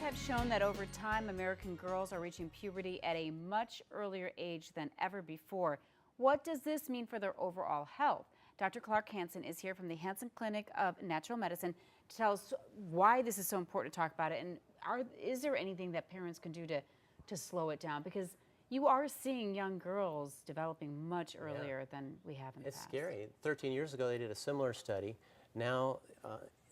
have shown that over time, American girls are reaching puberty at a much earlier age than ever before. What does this mean for their overall health? Dr. Clark Hansen is here from the Hansen Clinic of Natural Medicine to tell us why this is so important to talk about it, and is there anything that parents can do to slow it down? Because you are seeing young girls developing much earlier than we have in the past. It's scary. 13 years ago, they did a similar study. Now,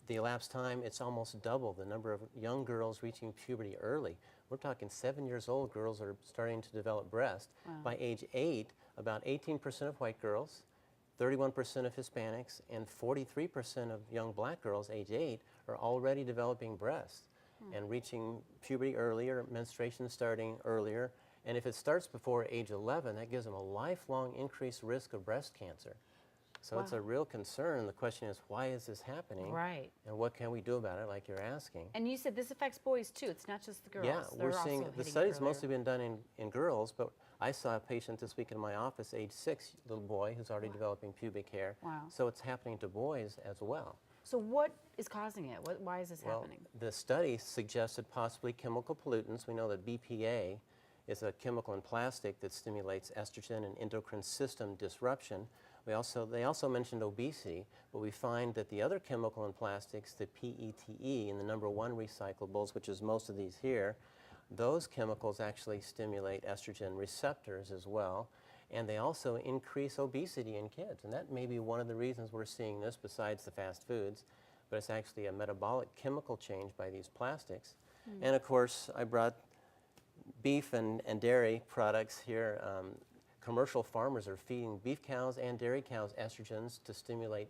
the elapsed time, it's almost double the number of young girls reaching puberty early. We're talking 7 years old girls are starting to develop breast. Wow. By age 8, about 18% of white girls, 31% of Hispanics, and 43% of young black girls age 8 are already developing breasts and reaching puberty earlier, menstruation starting earlier. And if it starts before age 11, that gives them a lifelong increased risk of breast cancer. So it's a real concern. The question is, why is this happening? Right. And what can we do about it, like you're asking? And you said this affects boys too. It's not just the girls. Yeah, we're They're seeing also the hitting study's earlier. mostly been done in girls, but I saw a patient this week in my office, age 6, little boy who's already developing pubic hair. Wow. So it's happening to boys as well. So what is causing it? Why is this happening? The study suggested possibly chemical pollutants. We know that BPA is a chemical in plastic that stimulates estrogen and endocrine system disruption. They also mentioned obesity, but we find that the other chemical in plastics, the PETE and the #1 recyclables, which is most of these here, those chemicals actually stimulate estrogen receptors as well, and they also increase obesity in kids. And that may be one of the reasons we're seeing this besides the fast foods, but it's actually a metabolic chemical change by these plastics. And of course, I brought beef and dairy products here. Commercial farmers are feeding beef cows and dairy cows estrogens to stimulate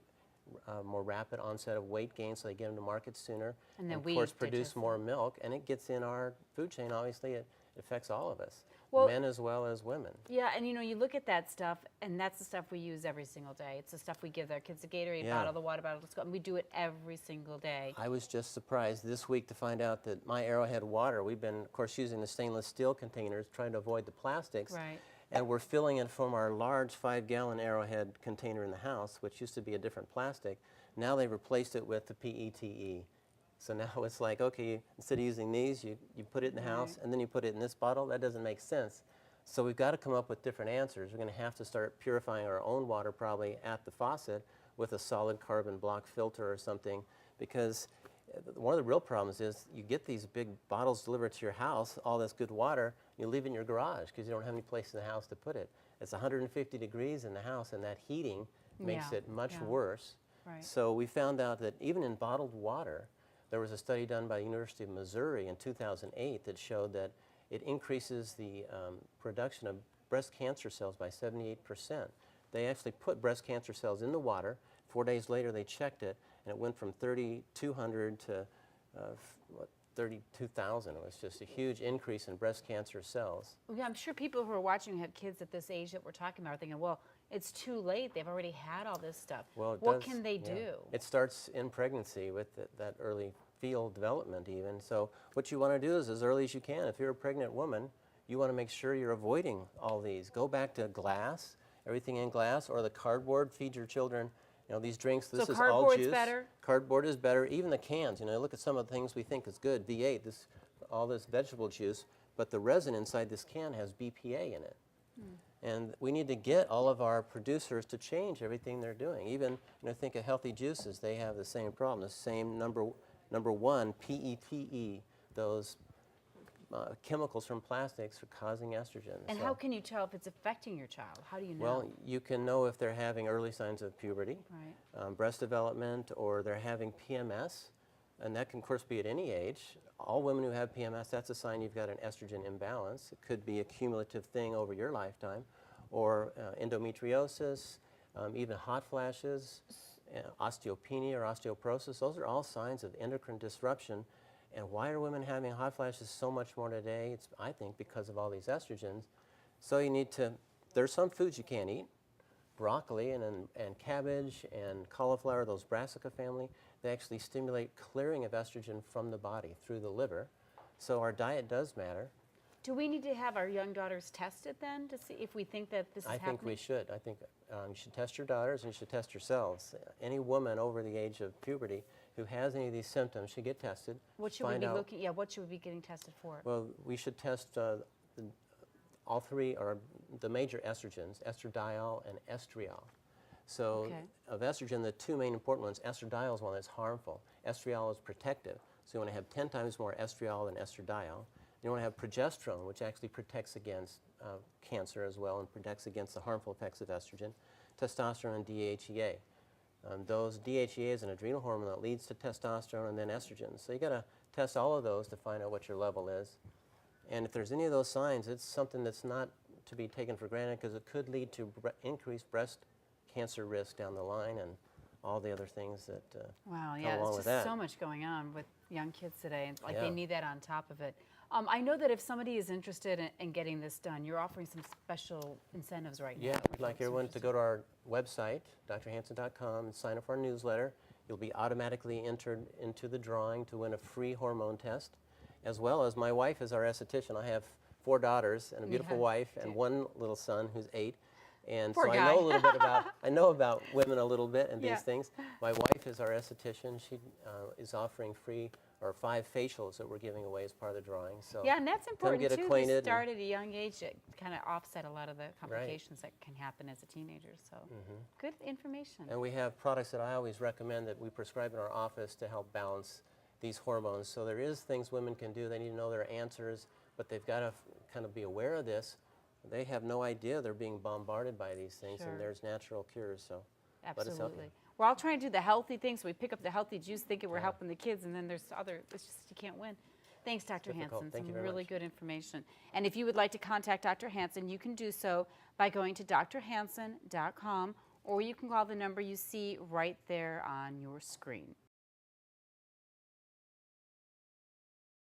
more rapid onset of weight gain, so they get them to market sooner. And then of course produce more milk, and it gets in our food chain. Obviously, it affects all of us, men as well as women. Yeah, and you look at that stuff, and that's the stuff we use every single day. It's the stuff we give our kids, the Gatorade bottle, the water bottle, let's go, and we do it every single day. I was just surprised this week to find out that my Arrowhead water, we've been, of course, using the stainless steel containers, trying to avoid the plastics. Right. And we're filling it from our large 5-gallon Arrowhead container in the house, which used to be a different plastic. Now they've replaced it with the PETE. So now it's like, okay, instead of using these, you put it in the house, and then you put it in this bottle. That doesn't make sense. So we've got to come up with different answers. We're going to have to start purifying our own water probably at the faucet with a solid carbon block filter or something, because one of the real problems is you get these big bottles delivered to your house, all this good water, you leave it in your garage because you don't have any place in the house to put it. It's 150 degrees in the house, and that heating makes it much worse. Right. So we found out that even in bottled water, there was a study done by the University of Missouri in 2008 that showed that it increases the production of breast cancer cells by 78%. They actually put breast cancer cells in the water. 4 days later, they checked it, and it went from 3,200 to 32,000. It was just a huge increase in breast cancer cells. Yeah, I'm sure people who are watching who have kids at this age that we're talking about are thinking, well, it's too late. They've already had all this stuff. Well, what can they do? It starts in pregnancy with that early fetal development even. So what you want to do is as early as you can. If you're a pregnant woman, you want to make sure you're avoiding all these. Go back to glass, everything in glass, or the cardboard. Feed your children these drinks. This is all juice. Better? Cardboard is better. Even the cans. Look at some of the things we think is good. V8, all this vegetable juice, but the resin inside this can has BPA in it. And we need to get all of our producers to change everything they're doing. Even, think of healthy juices. They have the same problem. The same #1, PETE, those chemicals from plastics are causing estrogen. And how can you tell if it's affecting your child? How do you know? Well, you can know if they're having early signs of puberty, breast development, or they're having PMS, and that can, of course, be at any age. All women who have PMS, that's a sign you've got an estrogen imbalance. It could be a cumulative thing over your lifetime, or endometriosis, even hot flashes, osteopenia or osteoporosis. Those are all signs of endocrine disruption. And why are women having hot flashes so much more today? It's, I think, because of all these estrogens. So you need to, there's some foods you can't eat. Broccoli and cabbage and cauliflower, those brassica family, they actually stimulate clearing of estrogen from the body through the liver. So our diet does matter. Do we need to have our young daughters tested then to see if we think that this is happening? I think we should. I think you should test your daughters and you should test yourselves. Any woman over the age of puberty who has any of these symptoms should get tested. What should we be looking? Yeah, what should we be getting tested for? Well, we should test all three, or the major estrogens, estradiol and estriol. So of estrogen, the two main important ones, estradiol is one that's harmful. Estriol is protective. So you want to have 10 times more estriol than estradiol. You want to have progesterone, which actually protects against cancer as well and protects against the harmful effects of estrogen. Testosterone and DHEA. Those DHEA is an adrenal hormone that leads to testosterone and then estrogen. So you got to test all of those to find out what your level is. And if there's any of those signs, it's something that's not to be taken for granted because it could lead to increased breast cancer risk down the line and all the other things that wow, come yeah, along there's with just that. so much going on with young kids today, and like Yeah. they need that on top of it. I know that if somebody is interested in getting this done, you're offering some special incentives right now. Yeah, for we'd like folks everyone to interested. go to our website, drhansen.com, and sign up for our newsletter. You'll be automatically entered into the drawing to win a free hormone test, as well as my wife is our esthetician. I have 4 daughters and a beautiful Yeah. wife and 1 little son who's 8. And Poor so guy. I know a little bit about, I know about women a little bit and Yeah. these things. My wife is our esthetician. She is offering free, or 5 facials that we're giving away as part of the drawing. So Yeah, and that's important get too. acquainted They and- start at a young age to kind of offset a lot of the complications that can happen as a teenager. So good information. And we have products that I always recommend that we prescribe in our office to help balance these hormones. So there is things women can do. They need to know their answers, but they've got to kind of be aware of this. They have no idea they're being bombarded by these things, Sure. and there's natural cures. So let us help you. Absolutely. We're all trying to do the healthy things. So we pick up the healthy juice thinking we're helping the kids, and then there's other, it's just you can't win. Thanks, Dr. Difficult. Hansen. Thank you Some very really much. good information. And if you would like to contact Dr. Hansen, you can do so by going to drhansen.com, or you can call the number you see right there on your screen.